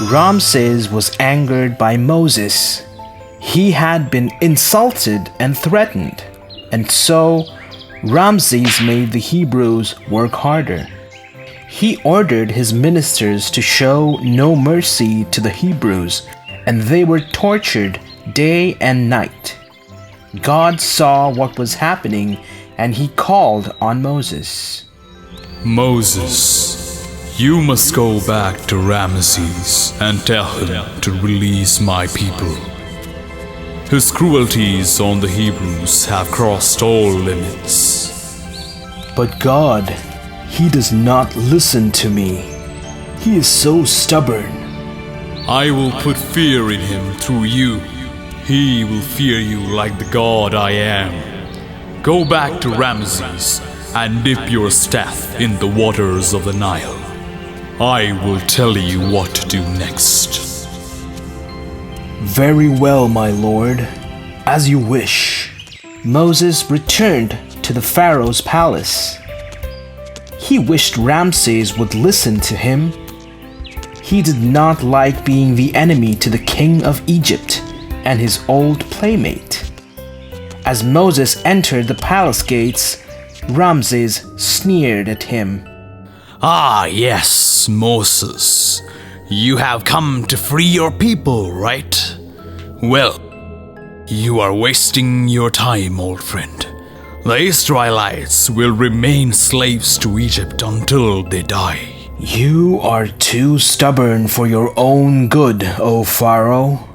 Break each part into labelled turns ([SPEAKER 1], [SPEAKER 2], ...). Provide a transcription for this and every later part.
[SPEAKER 1] Ramses was angered by Moses. He had been insulted and threatened, and so Ramses made the Hebrews work harder. He ordered his ministers to show no mercy to the Hebrews, and they were tortured day and night. God saw what was happening, and he called on Moses.
[SPEAKER 2] Moses, you must go back to Ramses and tell him to release my people. His cruelties on the Hebrews have crossed all limits.
[SPEAKER 1] But God, he does not listen to me. He is so stubborn.
[SPEAKER 2] I will put fear in him through you. He will fear you like the God I am. Go back to Ramses and dip your staff in the waters of the Nile. I will tell you what to do next.
[SPEAKER 1] Very well, my lord. As you wish. Moses returned to the Pharaoh's palace. He wished Ramses would listen to him. He did not like being the enemy to the king of Egypt and his old playmate. As Moses entered the palace gates, Ramses sneered at him.
[SPEAKER 2] Ah, yes, Moses. You have come to free your people, right? Well, you are wasting your time, old friend. The Israelites will remain slaves to Egypt until they die.
[SPEAKER 1] You are too stubborn for your own good, O Pharaoh.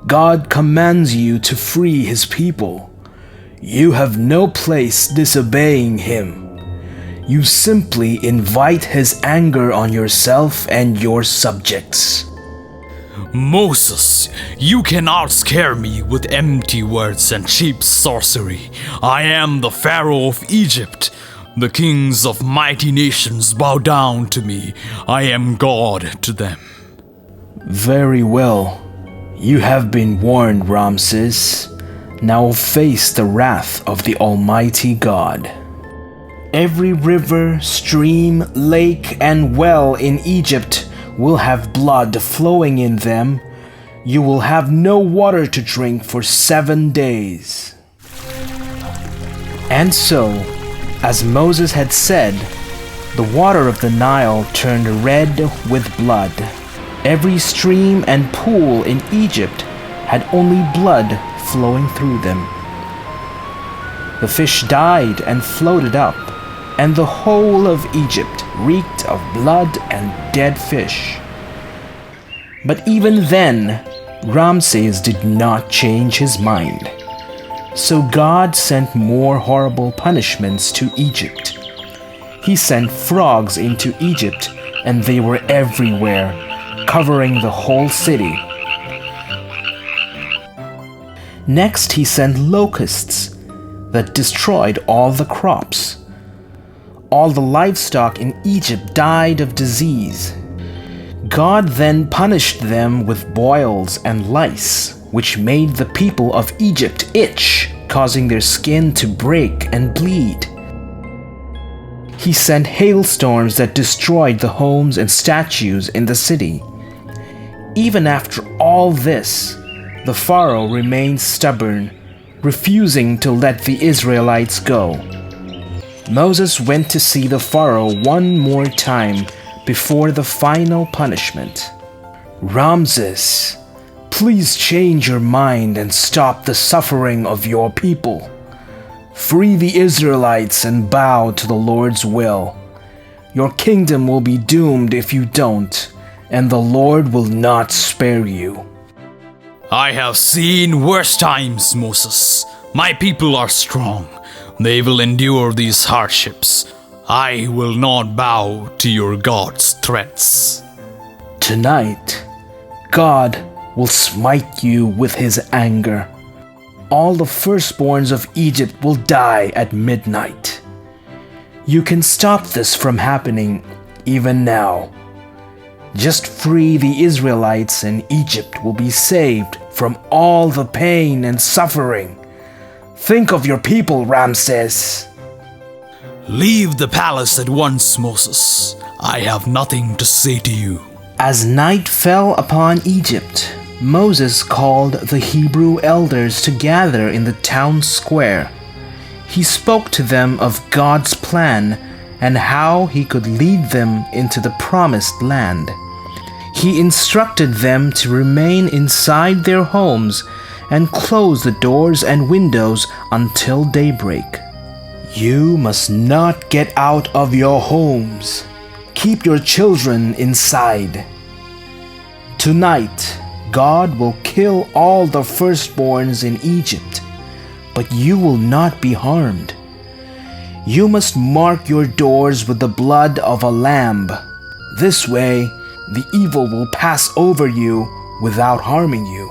[SPEAKER 1] God commands you to free his people. You have no place disobeying him. You simply invite his anger on yourself and your subjects.
[SPEAKER 2] Moses, you cannot scare me with empty words and cheap sorcery. I am the Pharaoh of Egypt. The kings of mighty nations bow down to me. I am God to them.
[SPEAKER 1] Very well. You have been warned, Ramses. Now face the wrath of the Almighty God. Every river, stream, lake, and well in Egypt will have blood flowing in them. You will have no water to drink for 7 days. And so, as Moses had said, the water of the Nile turned red with blood. Every stream and pool in Egypt had only blood flowing through them. The fish died and floated up, and the whole of Egypt reeked of blood and dead fish. But even then, Ramses did not change his mind. So God sent more horrible punishments to Egypt. He sent frogs into Egypt, and they were everywhere, covering the whole city. Next, he sent locusts that destroyed all the crops. All the livestock in Egypt died of disease. God then punished them with boils and lice, which made the people of Egypt itch, causing their skin to break and bleed. He sent hailstorms that destroyed the homes and statues in the city. Even after all this, the Pharaoh remained stubborn, refusing to let the Israelites go. Moses went to see the Pharaoh one more time before the final punishment. Ramses, please change your mind and stop the suffering of your people. Free the Israelites and bow to the Lord's will. Your kingdom will be doomed if you don't, and the Lord will not spare you.
[SPEAKER 2] I have seen worse times, Moses. My people are strong. They will endure these hardships. I will not bow to your God's threats.
[SPEAKER 1] Tonight, God will smite you with his anger. All the firstborns of Egypt will die at midnight. You can stop this from happening even now. Just free the Israelites and Egypt will be saved from all the pain and suffering. Think of your people, Ramses.
[SPEAKER 2] Leave the palace at once, Moses. I have nothing to say to you.
[SPEAKER 1] As night fell upon Egypt, Moses called the Hebrew elders to gather in the town square. He spoke to them of God's plan and how he could lead them into the promised land. He instructed them to remain inside their homes and close the doors and windows until daybreak. You must not get out of your homes. Keep your children inside. Tonight, God will kill all the firstborns in Egypt, but you will not be harmed. You must mark your doors with the blood of a lamb. This way, the evil will pass over you without harming you.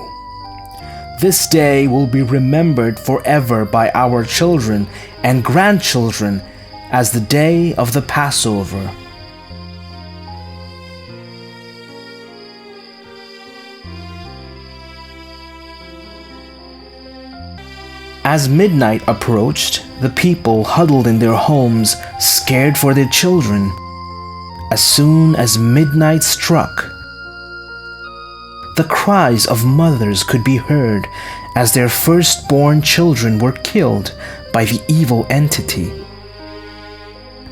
[SPEAKER 1] This day will be remembered forever by our children and grandchildren as the day of the Passover. As midnight approached, the people huddled in their homes, scared for their children. As soon as midnight struck, the cries of mothers could be heard as their firstborn children were killed by the evil entity.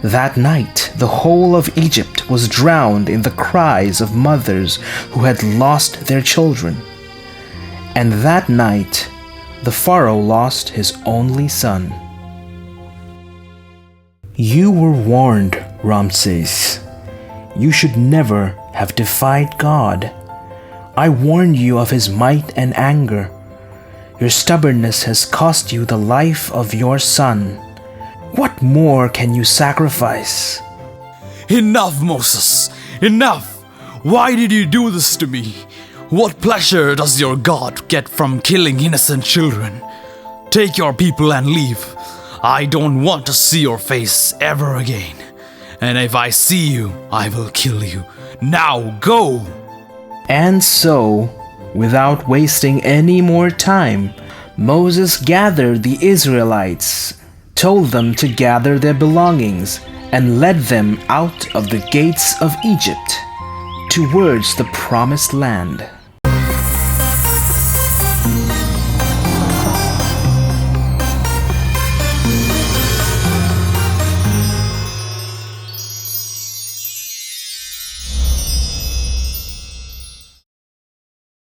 [SPEAKER 1] That night, the whole of Egypt was drowned in the cries of mothers who had lost their children. And that night, the Pharaoh lost his only son. You were warned, Ramses. You should never have defied God. I warned you of his might and anger. Your stubbornness has cost you the life of your son. What more can you sacrifice?
[SPEAKER 2] Enough, Moses! Enough! Why did you do this to me? What pleasure does your God get from killing innocent children? Take your people and leave. I don't want to see your face ever again. And if I see you, I will kill you. Now go!
[SPEAKER 1] And so, without wasting any more time, Moses gathered the Israelites, told them to gather their belongings, and led them out of the gates of Egypt towards the promised land.